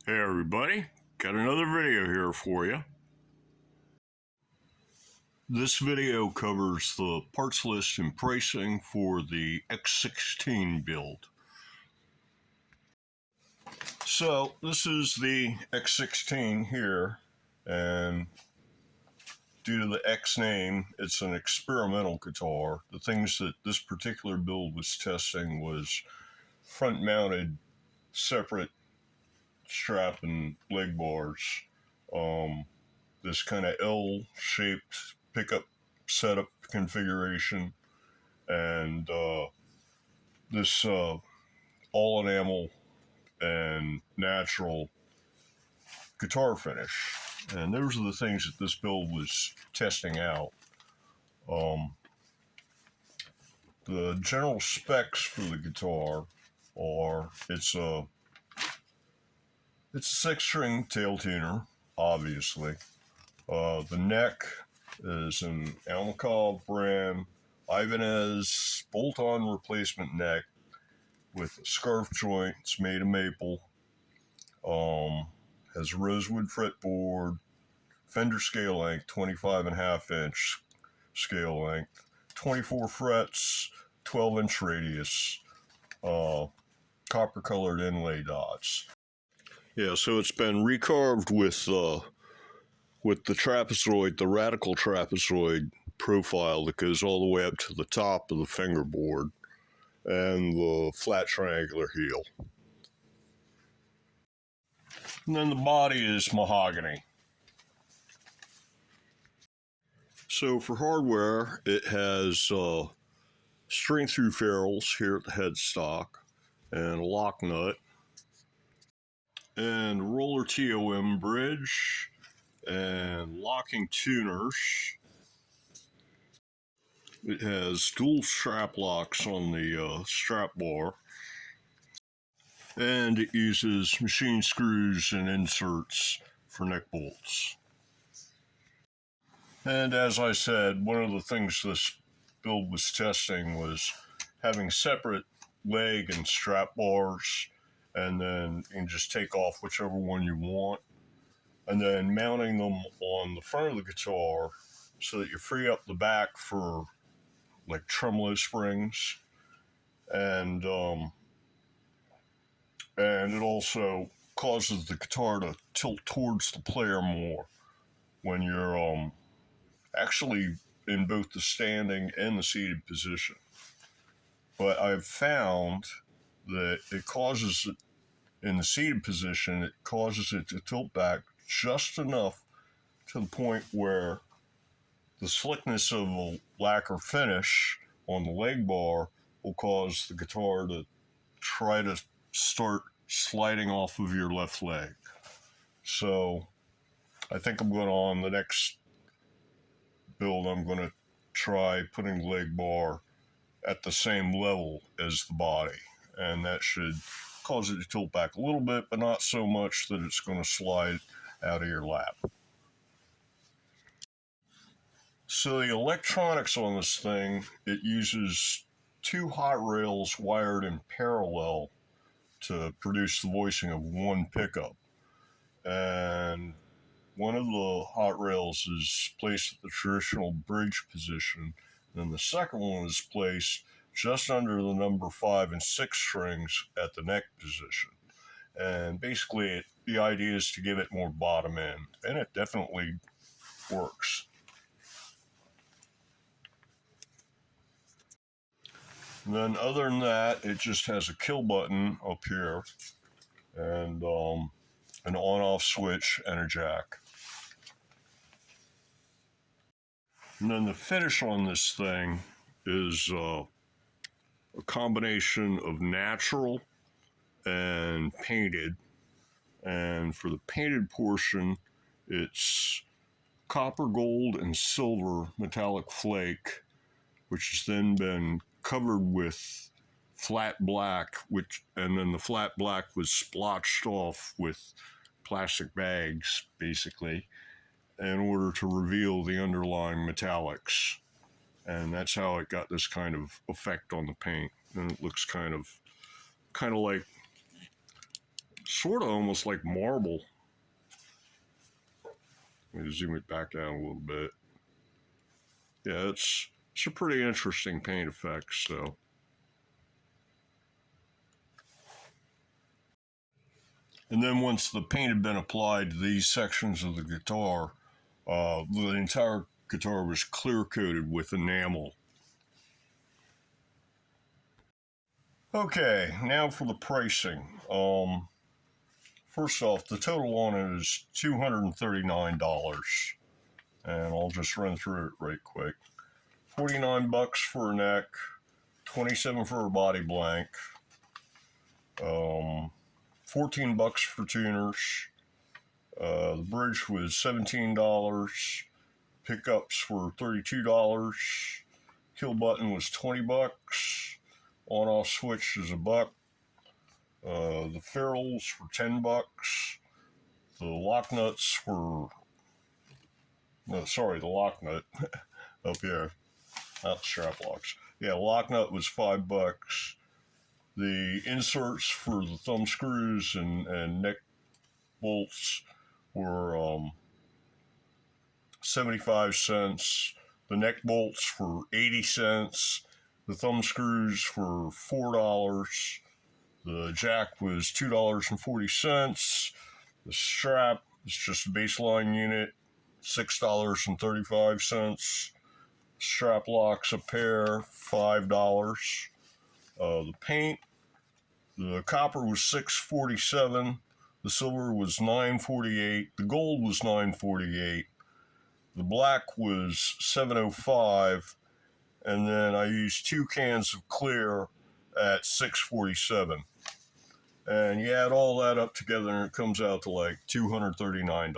Hey everybody, got another video here for you. This video covers the parts list and pricing for the X-16 build. So this is the X-16 here, and due to the X name, it's an experimental guitar. The things that this particular build was testing was front-mounted separate strap and leg bars. This kind of L-shaped pickup setup configuration, and this all enamel and natural guitar finish. And those are the things that this build was testing out. The general specs for the guitar are it's a 6-string tail tuner, obviously. The neck is an Almacob brand Ibanez bolt-on replacement neck with a scarf joint. It's made of maple. Has rosewood fretboard, fender scale length, 25.5-inch scale length, 24 frets, 12-inch radius, copper-colored inlay dots. Yeah, so it's been recarved with the trapezoid, the radical trapezoid profile that goes all the way up to the top of the fingerboard, and the flat triangular heel. And then the body is mahogany. So for hardware, it has string-through ferrules here at the headstock, and a locknut, and roller TOM bridge, and locking tuners. It has dual strap locks on the strap bar, and it uses machine screws and inserts for neck bolts. And as I said, one of the things this build was testing was having separate leg and strap bars, and then you can just take off whichever one you want, and then mounting them on the front of the guitar so that you free up the back for like tremolo springs, and it also causes the guitar to tilt towards the player more when you're actually in both the standing and the seated position. But I've found that it causes it, in the seated position, it causes it to tilt back just enough to the point where the slickness of a lacquer finish on the leg bar will cause the guitar to try to start sliding off of your left leg. So I think I'm going to, on the next build, I'm going to try putting the leg bar at the same level as the body, and that should cause it to tilt back a little bit, but not so much that it's going to slide out of your lap. So the electronics on this thing, it uses 2 hotrails wired in parallel to produce the voicing of one pickup. And one of the hotrails is placed at the traditional bridge position, and the second one is placed just under the number 5 and 6 strings at the neck position. And basically, the idea is to give it more bottom end, and it definitely works. And then other than that, it just has a kill button up here, and an on-off switch and a jack. And then the finish on this thing is a combination of natural and painted. And for the painted portion, it's copper, gold, and silver metallic flake, which has then been covered with flat black, and then the flat black was splotched off with plastic bags, basically, in order to reveal the underlying metallics. And that's how it got this kind of effect on the paint. And it looks kind of like sort of almost like marble. Let me zoom it back down a little bit. Yeah, it's a pretty interesting paint effect. So, and then once the paint had been applied to these sections of the guitar, the entire guitar was clear coated with enamel. Okay, now for the pricing. First off, the total on it is $239, and I'll just run through it right quick. $49 for a neck, $27 for a body blank, $14 for tuners. The bridge was $17. Pickups were $32. Kill button was $20. On-off switch is $1. The ferrules were $10. The locknuts were, no, sorry, the locknut up here, not the strap locks. Yeah, locknut was $5. The inserts for the thumb screws and neck bolts were 75 cents. The neck bolts were 80 cents. The thumb screws were $4. The jack was $2.40. The strap is just a baseline unit, $6.35. Strap locks a pair, $5. The paint, the copper was $6.47. The silver was $9.48. The gold was $9.48. The black was $7.05. And then I used 2 cans of clear at $6.47. And you add all that up together and it comes out to like $239.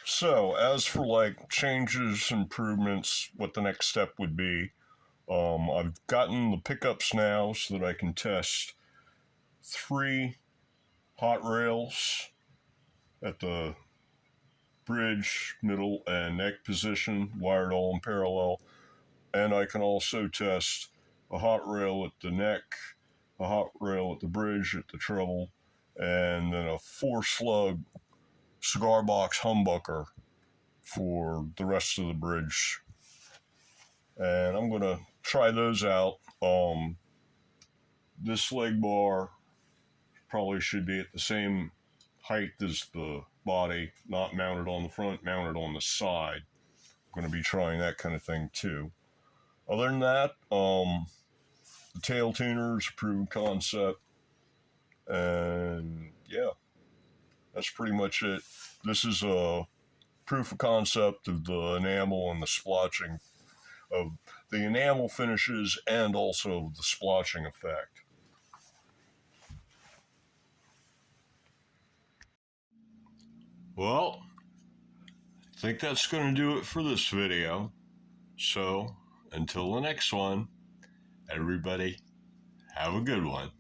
So as for like changes, improvements, what the next step would be, I've gotten the pickups now so that I can test 3 hotrails at the bridge, middle, and neck position, wired all in parallel. And I can also test a hotrail at the neck, a hotrail at the bridge, at the treble, and then a 4-slug cigar box humbucker for the rest of the bridge. And I'm going to try those out. This leg bar probably should be at the same height as the body, not mounted on the front, mounted on the side. I'm going to be trying that kind of thing too. Other than that, the tail tuner is a proven concept, and yeah, that's pretty much it. This is a proof of concept of the enamel and the splotching, of the enamel finishes and also the splotching effect. Well, I think that's going to do it for this video. So, until the next one, everybody, have a good one.